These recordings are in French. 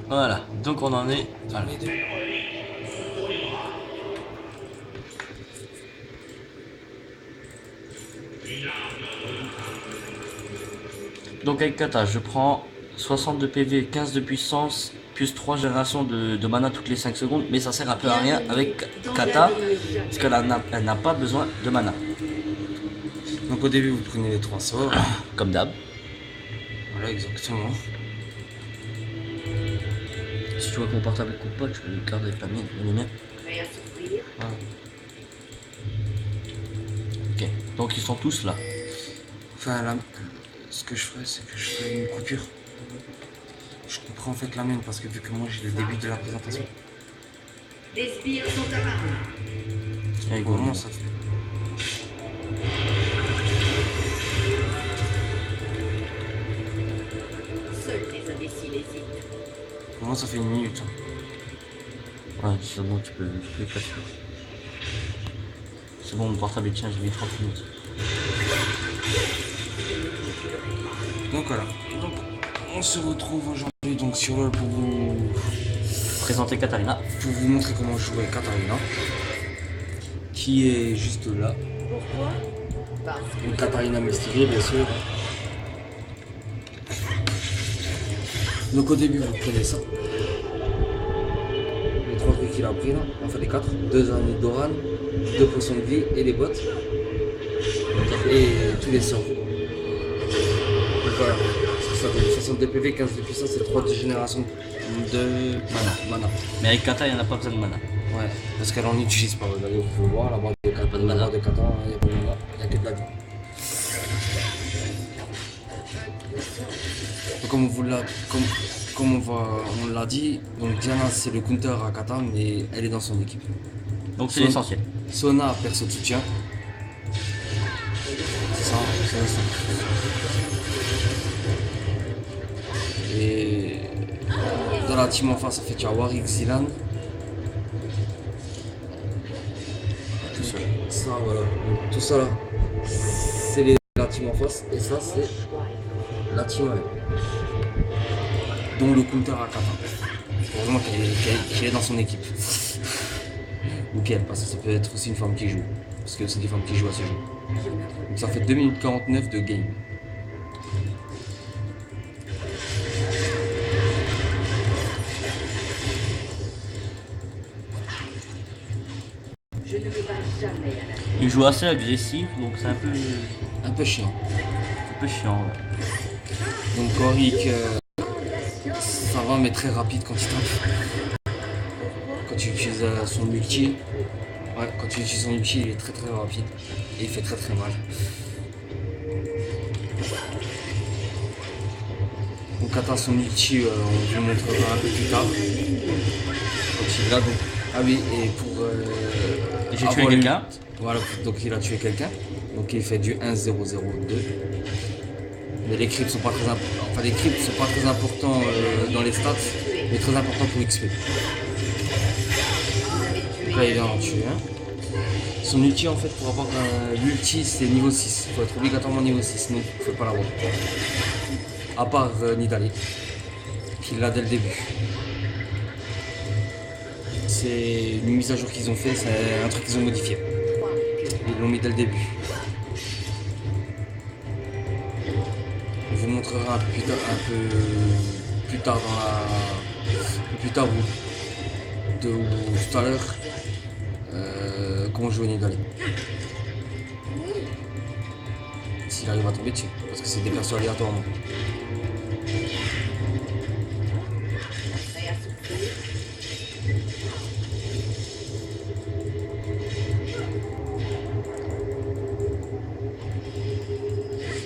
Voilà, donc on en est. Voilà. Donc avec kata, je prends 60 de PV, 15 de puissance, plus 3 générations de mana toutes les 5 secondes, mais ça sert un peu à rien avec kata, parce qu'elle n'a pas besoin de mana. Donc au début vous prenez les 3 sorts. Comme d'hab. Voilà exactement. Si tu vois que mon portable coupe pas, tu peux le garder avec la mienne, le mien. Voilà. Ok, donc ils sont tous là. Enfin là, ce que je ferais c'est que je ferais une coupure. Je couperai en fait la mienne parce que vu que moi j'ai le début de la présentation. Des spires sont apparus. Allez, go, Comment go. ça fait? Seuls les imbéciles hésitent. Comment ça fait une minute hein. Ouais, c'est bon, tu peux éclater. C'est bon, mon portable tient, j'ai mis 30 minutes. Donc voilà. Donc on se retrouve aujourd'hui donc sur LoL pour vous Présenter Katarina. montrer comment jouer Katarina. Qui est juste là. Pourquoi? Parce Une Katarina Mystique bien sûr. Donc au début vous prenez ça. Les 3 trucs qu'il a pris là, enfin les 4, 2 années d'Oran, 2 potions de vie et les bottes. Et tous les sorts. Donc voilà, c'est ça, donc 62 PV, 15 de puissance et 3 de génération de mana. Mais avec kata, il n'y en a pas besoin de mana. Ouais, parce qu'elle en utilise pas, regardez, vous pouvez voir, la barre de kata, Pas de mana. il n'y a pas de mana, il n'y a que de la vie. Donc comme on l'a dit, donc Diana c'est le counter à kata, mais elle est dans son équipe. Donc c'est l'essentiel. Sona, perso de soutien. C'est ça, c'est ça. Et dans la team en face, en fait, il y a Warwick, Zilan. Tout seul. Ça, voilà. Donc, tout ça là, c'est la team en face. Et ça, c'est la team avec. Dont le counter à kata. Heureusement qu'elle est dans son équipe. Ou qu'elle, parce que ça peut être aussi une femme qui joue. Parce que c'est des femmes qui jouent à ce jeu. Donc ça fait 2 minutes 49 de game. je ne me bats jamais à la Il joue assez agressif, donc c'est Un peu chiant. un peu chiant. Ouais. Donc Warwick, ça va, mais très rapide quand il tape. Quand tu utilises son ulti, ouais, quand tu utilises son ulti, il est très très rapide et il fait très très mal. Donc attends son ulti, on vous montrera un peu plus tard. Quand il est là, donc. Ah oui, et pour. J'ai tué avoir quelqu'un. Voilà, donc il a tué quelqu'un. Donc il fait du 1-0-0-2. Mais les creeps sont pas très importants. Enfin les creeps sont pas très importants dans les stats, mais très importants pour XP. Donc là il vient en tuer un. Son ulti en fait pour avoir l'ulti c'est niveau 6. Il faut être obligatoirement niveau 6, sinon il ne faut pas l'avoir. À part Nidalee, qui l'a dès le début. C'est une mise à jour qu'ils ont fait, c'est un truc qu'ils ont modifié. Ils l'ont mis dès le début. On vous montrera un peu plus tard ou tout à l'heure comment jouer Nidalee. S'il arrive à tomber dessus, parce que c'est des persos aléatoirement. prêt à souffrir.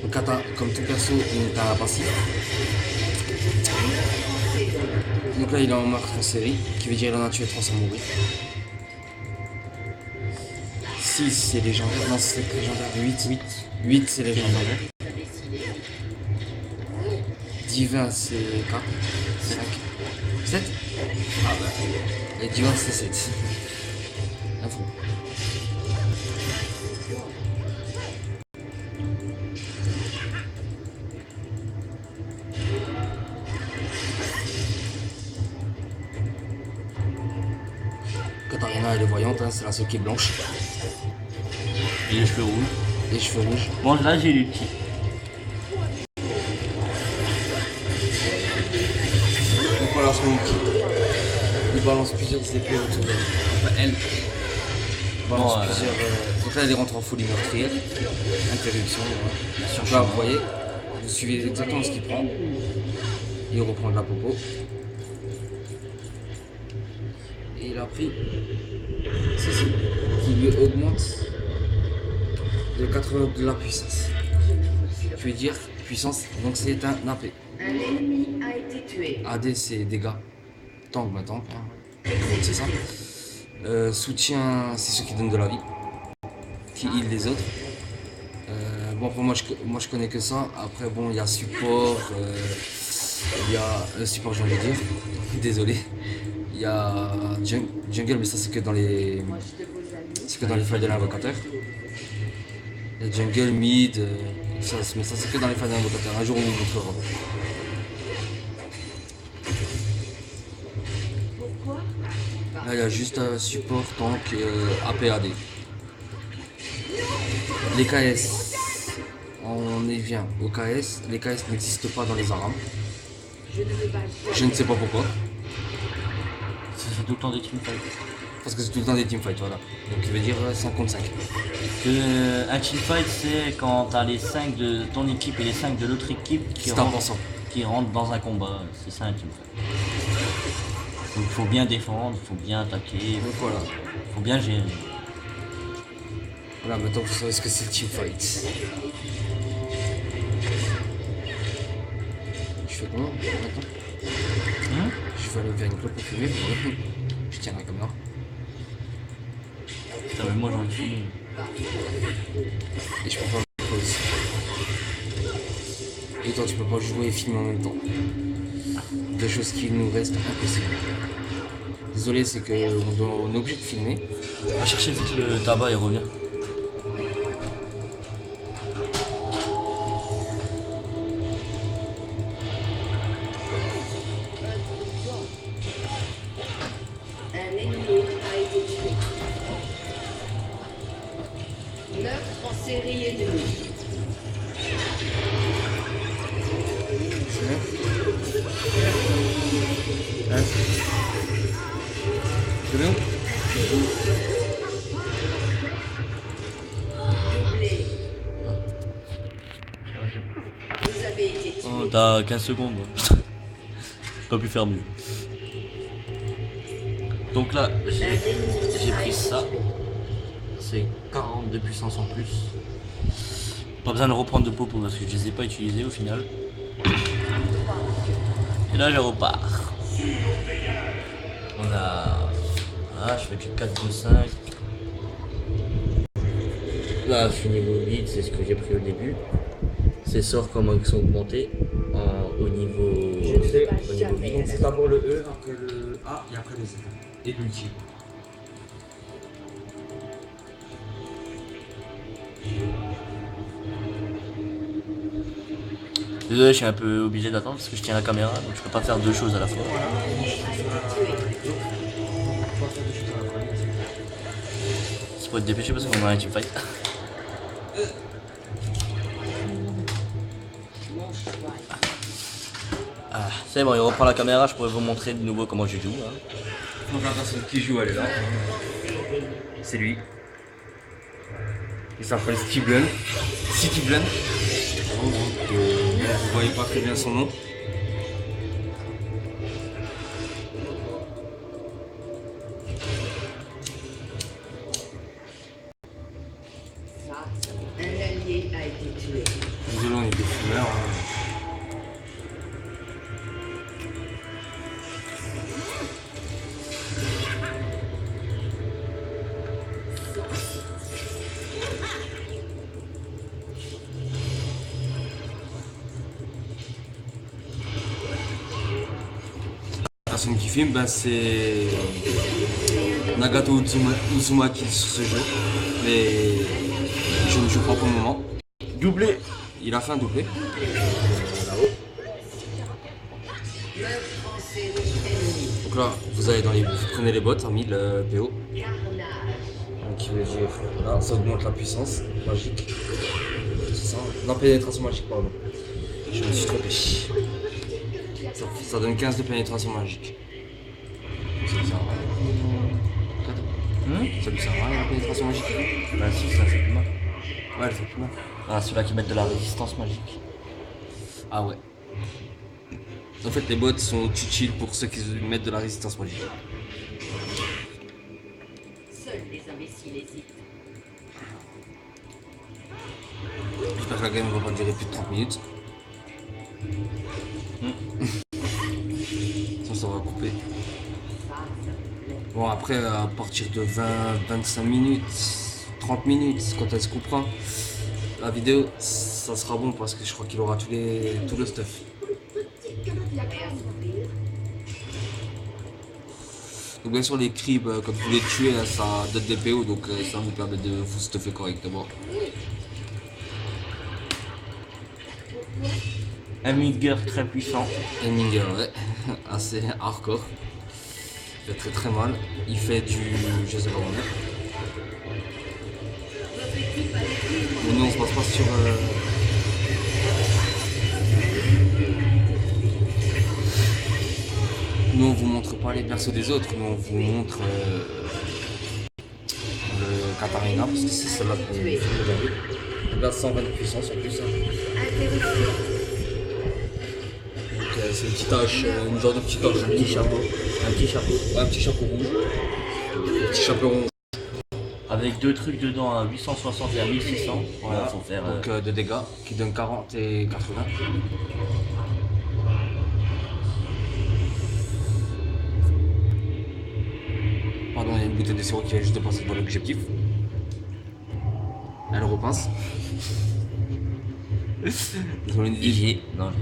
Donc comme tout perso, il a un passif. Donc là il est en marque en série, qui veut dire qu'il en a tué 3 sans mourir. 6 c'est légendaire, non c'est légendaire, 8 c'est légendaire. Divin c'est 4, 5, 7. Ah bah, et Divin c'est 7. Info. Non, elle est voyante, hein, c'est la seule qui est blanche. Et les cheveux rouges. Les cheveux rouges. Bon, là, j'ai l'ulti. Donc voilà son outil. Il balance plusieurs épées autour d'elle. Enfin, elle balance Bon, plusieurs. Donc là, elle rentre en folie meurtrière. Interruption. Bien sûr, là, vous voyez, vous suivez exactement ce qu'il prend. Il reprend de la popo. Et il a pris ceci qui lui augmente de 80 de la puissance. Je veux dire puissance, donc c'est un AP. Un ennemi a été tué. AD c'est dégâts. Tank, bah tank, hein. C'est ça. Soutien, c'est ceux qui donnent de la vie. Qui heal les autres. Bon, pour moi je connais que ça. Après, bon, il y a support. Il y a support, j'ai envie de dire. Désolé. Il y a jungle, mais ça c'est que dans les. C'est que dans les failles de l'invocateur. Il y a jungle, mid. Mais ça c'est que dans les failles de l'invocateur. Un jour on vous montrera. Là il y a juste support, tank, APAD. Les KS. On y vient au KS. Les KS n'existent pas dans les ARAM. Je ne sais pas pourquoi. C'est tout le temps des teamfights. Parce que c'est tout le temps des teamfights, voilà. Donc il veut dire 5 contre 5. Un teamfight, c'est quand t'as les 5 de ton équipe et les 5 de l'autre équipe qui rentrent dans un combat. C'est ça un teamfight. Donc il faut bien défendre, il faut bien attaquer, Donc voilà. il faut bien gérer. Voilà, maintenant vous savez ce que c'est le teamfight. Je fais comment maintenant? Je vais aller vers une clope pour fumer. Je tiens la caméra. Putain, mais moi j'en suis. Et je peux pas me pause. Et toi tu peux pas jouer et filmer en même temps. Deux choses qui nous restent impossibles. Désolé, c'est qu'on est obligé de filmer. Va chercher vite le tabac et reviens. Un ennemi a été tué. Meurtre en série ennemie. C'est bien. Hein? C'est bien? Doublé. Vous avez été tué. Oh, t'as 15 secondes. J'ai pas pu faire mieux. Donc là, j'ai pris ça. C'est 40 de puissance en plus. Pas besoin de reprendre de popo parce que je les ai pas utilisés au final. Et là, je repars. On a. Ah, je fais que 4 de 5. Là, je suis niveau 8, c'est ce que j'ai pris au début. Ces sorts comment ils sont augmentés au niveau. Donc c'est d'abord le E, après le A et après le Z. Et l'ulti. Désolé, je suis un peu obligé d'attendre parce que je tiens la caméra, donc je peux pas faire deux choses à la fois. C'est pour être dépêché parce qu'on a un teamfight. Ah, c'est bon, il reprend la caméra, je pourrais vous montrer de nouveau comment je joue. Hein. Donc la personne qui joue, elle est là. C'est lui. Il s'appelle Stiblen. Stiblen. Vous voyez pas très bien son nom. Un allié a été tué. Désolé, on est des fumeurs. Hein. La personne qui filme, ben, c'est Nagato Uzumaki sur ce jeu. Mais je ne joue pas pour le moment. Doublé. Il a fait un doublé. Meurtre Donc là, vous allez dans les. Vous prenez les bottes en 1000 PO. Donc il veut dire. Là, ça augmente la puissance magique. C'est ça. Non, pénétration magique, pardon. Je me suis trompé. Ça donne 15 de pénétration magique. Ça lui sert à rien. Ça lui sert à rien la pénétration magique. Bah si, ça fait plus mal. Ouais, elle fait plus mal. Ah, ceux-là qui mettent de la résistance magique. Ah ouais. En fait, les bots sont utiles pour ceux qui mettent de la résistance magique. Seuls les imbéciles hésitent. J'espère que la game va pas durer plus de 30 minutes. Sinon, ça va couper. Bon, après, à partir de 25 minutes, 30 minutes, quand elle se coupera, la vidéo, ça sera bon parce que je crois qu'il aura tout le stuff. Donc bien sûr les cribs, quand vous les tuez, ça donne des PO, donc ça vous permet de vous stuffer correctement. Un Midgar très puissant. Heminger, ouais, assez hardcore. Il fait très très mal. Il fait du... je sais pas combien. Mais nous on se passe pas sur... Nous on vous montre pas les persos des autres, mais on vous montre le Katarina, parce que c'est celle-là qu'on fait aujourd'hui. Donc là 120 de puissance en plus. Donc c'est une petite hache, une genre de petite hache, Un petit chapeau. Un petit chapeau. Ouais, un petit chapeau rouge. Un petit chapeau rouge. Avec deux trucs dedans à 860 et à 1600. Voilà, Faut faire. donc de dégâts qui donnent 40 et 80. Pardon, il y a une bouteille de sirop qui vient juste de passer devant l'objectif. Elle repince. On est des... Non,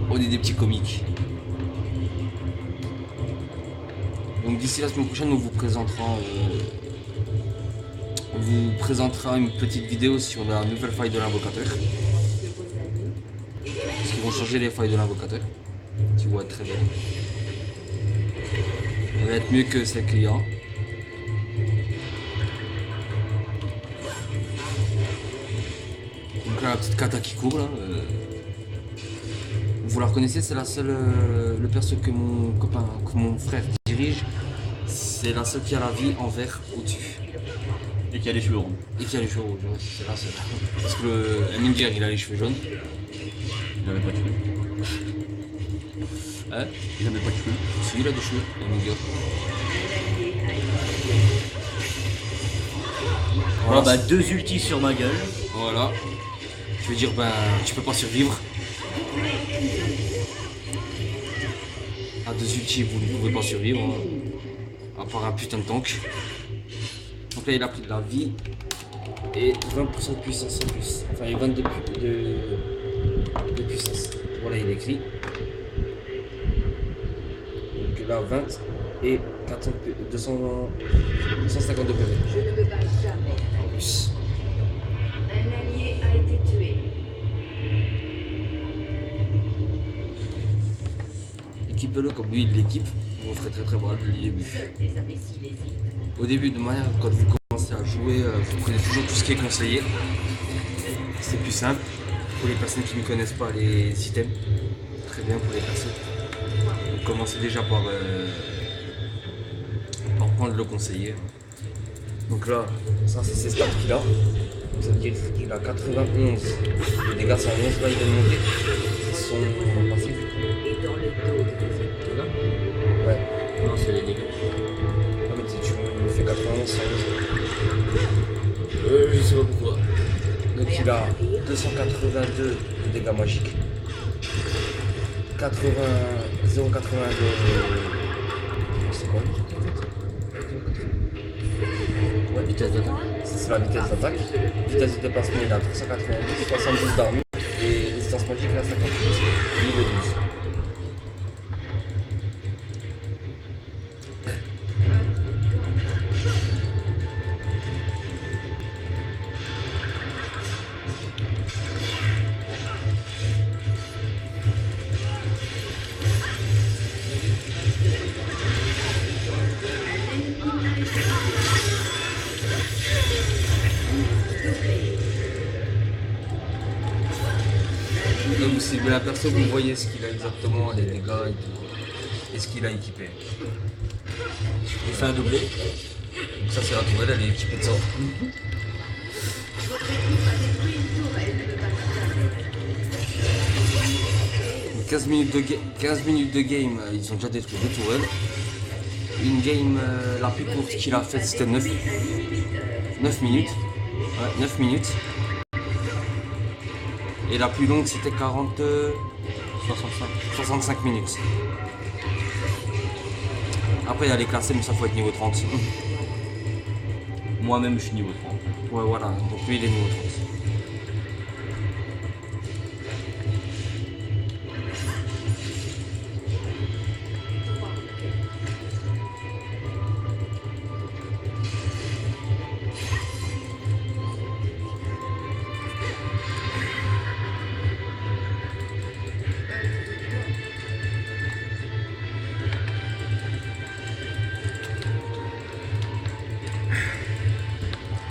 on est des petits comiques. Donc d'ici la semaine prochaine, on vous présentera une petite vidéo sur la nouvelle faille de l'invocateur. Parce qu'ils vont changer les failles de l'invocateur. Tu vois très bien. Elle va être mieux que celle qu'il y a. Donc là, la petite kata qui court là. Vous la reconnaissez, c'est la seule, le perso que mon copain, que mon frère dirige. C'est la seule qui a la vie en vert au-dessus. Et qui a les cheveux ronds. Et qui a les cheveux rouges, ouais, c'est la seule. Parce que le Mindir, il a les cheveux jaunes. Il avait pas de cheveux. Hein? Il avait pas de cheveux. Si, il a des cheveux, le Mindir. Voilà, bah deux ultis sur ma gueule. Voilà. Je veux dire, ben, tu peux pas survivre. À deux ultis, vous ne pouvez pas survivre. Hein. À part un putain de tank. Donc là, il a pris de la vie. Et 20% de puissance en plus. Enfin, et 22 de puissance. Voilà, il écrit. Donc là, 20 et 252 PV. Je ne me bats jamais. En plus. Un allié a été tué. Équipez-le comme lui, il l'équipe. Vous ferez très très mal dès le début. Seuls les imbéciles hésitent. Au début, de manière, quand vous commencez à jouer, vous prenez toujours tout ce qui est conseillé. C'est plus simple. Pour les personnes qui ne connaissent pas les items, très bien pour les personnes. Donc commencez déjà par prendre le conseiller. Donc là, ça c'est ses stats qu'il a. Ça veut dire qu'il a 91. Les dégâts sont 11 là, il vient de monter. Son passif. Et dans le dos de tes ennemis. Là. Ouais. Non, c'est les dégâts. Ah mais tu me fais 91 sans je sais pas pourquoi. Donc il a 282 de dégâts magiques. 0,82 c'est quoi? Ouais, vitesse d'attaque. C'est la vitesse d'attaque. Vitesse de déplacement il a 390, 72 d'armure. Et résistance magique il a 58. Niveau 12. possible. La perso, vous voyez ce qu'il a exactement, les dégâts et tout. Et ce qu'il a équipé. Il fait un doublé. Donc ça, c'est la tourelle, elle est équipée de ça. Donc 15 minutes de game, ils ont déjà détruit 2 tourelles. Une game la plus courte qu'il a faite, c'était 9 minutes. Ouais, 9 minutes. Et la plus longue, c'était 65 minutes. Après, il y a les classés, mais ça faut être niveau 30. Moi-même, je suis niveau 30. Ouais, voilà. Donc lui, il est niveau 30.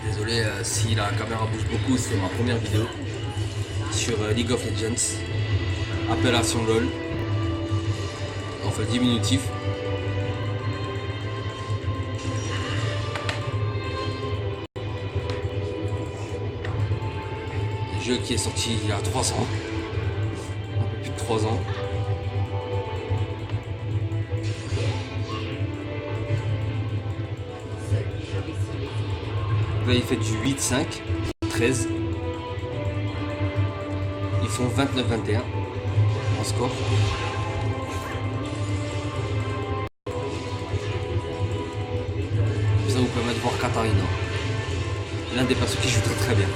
Désolé si la caméra bouge beaucoup, c'est ma première vidéo sur League of Legends. Appellation LOL. Enfin diminutif. Un jeu qui est sorti il y a 3 ans. Un peu plus de 3 ans. Là, il fait du 8-5, 13. Ils font 29-21 en score. Ça vous permet de voir Katarina. L'un des persos qui joue très très bien.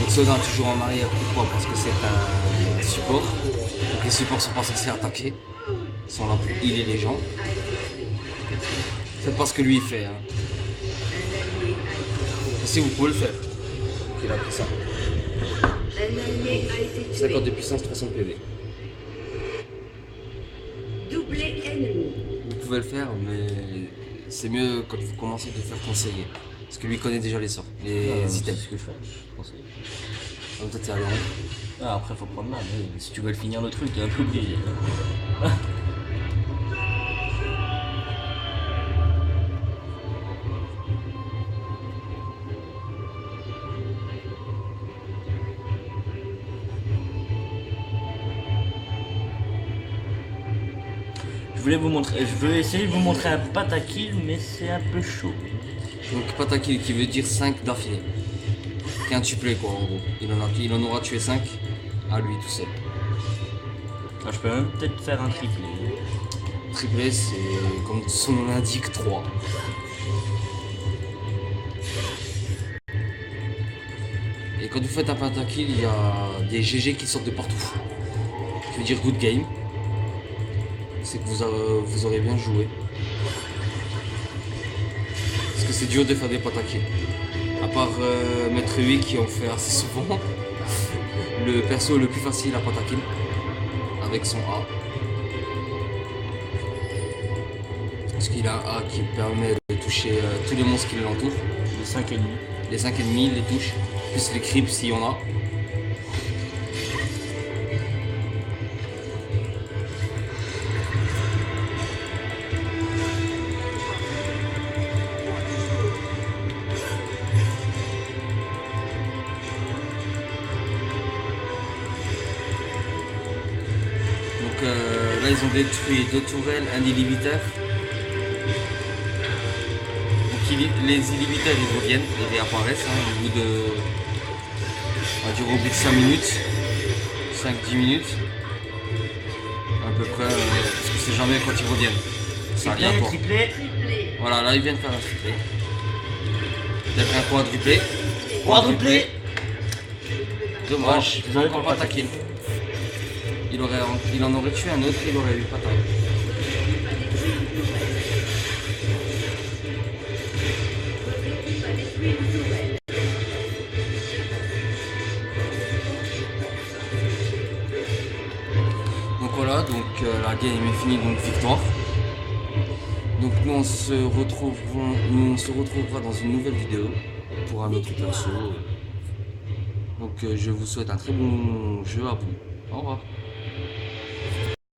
Donc Sona toujours en arrière, pourquoi? Parce que c'est un support. Donc les supports sont pas censés attaquer. Ils sont là pour healer les gens. Faites pas ce que lui il fait. Hein. Si vous pouvez le faire. Il a pris ça. 50 de puissance, 300 PV. Doublé ennemi. Vous pouvez le faire, mais c'est mieux quand vous commencez de faire conseiller. Parce que lui connaît déjà les sorts, les items. C'est ce que je fais. Je conseille. Comme toi t'es allé en Ah, après, faut prendre mal. Si tu veux le finir le truc, t'es un peu obligé. Je veux essayer de vous montrer un patakill, mais c'est un peu chaud. Donc patakill qui veut dire 5 d'affilée. Qu'un tuplé quoi en gros. Il en aura tué 5 à lui tout seul. Ah, je peux même peut-être faire un triplé. Triplé c'est comme son nom l'indique 3. Et quand vous faites un pentakill, il y a des GG qui sortent de partout. Ça veut dire good game. C'est que vous aurez bien joué. Parce que c'est dur de faire des pentakills. À part Maître 8 qui en fait assez souvent. Le perso le plus facile à pentakill. Avec son A. Parce qu'il a un A qui permet de toucher tous les monstres qui l'entourent. Les 5 ennemis. Les 5 ennemis, il les touche. Plus les creeps s'il y en a. Là ils ont détruit 2 tourelles, un inhibiteur. Donc les inhibiteurs ils reviennent, ils réapparaissent au bout de. On va dire au bout de 5 minutes. 5-10 minutes. À peu près, parce que c'est jamais quand ils reviennent. C'est aléatoire. Triplé. Voilà, là ils viennent faire un triplé. Peut-être un quadruplé. Quadruplé. Dommage, Désolé encore pour pas attaqué. Il en aurait tué un autre, il aurait eu pas tard. Donc voilà, la game est finie, donc victoire. Donc nous on se retrouvera dans une nouvelle vidéo. pour un autre perso. Donc je vous souhaite un très bon jeu à vous. Au revoir.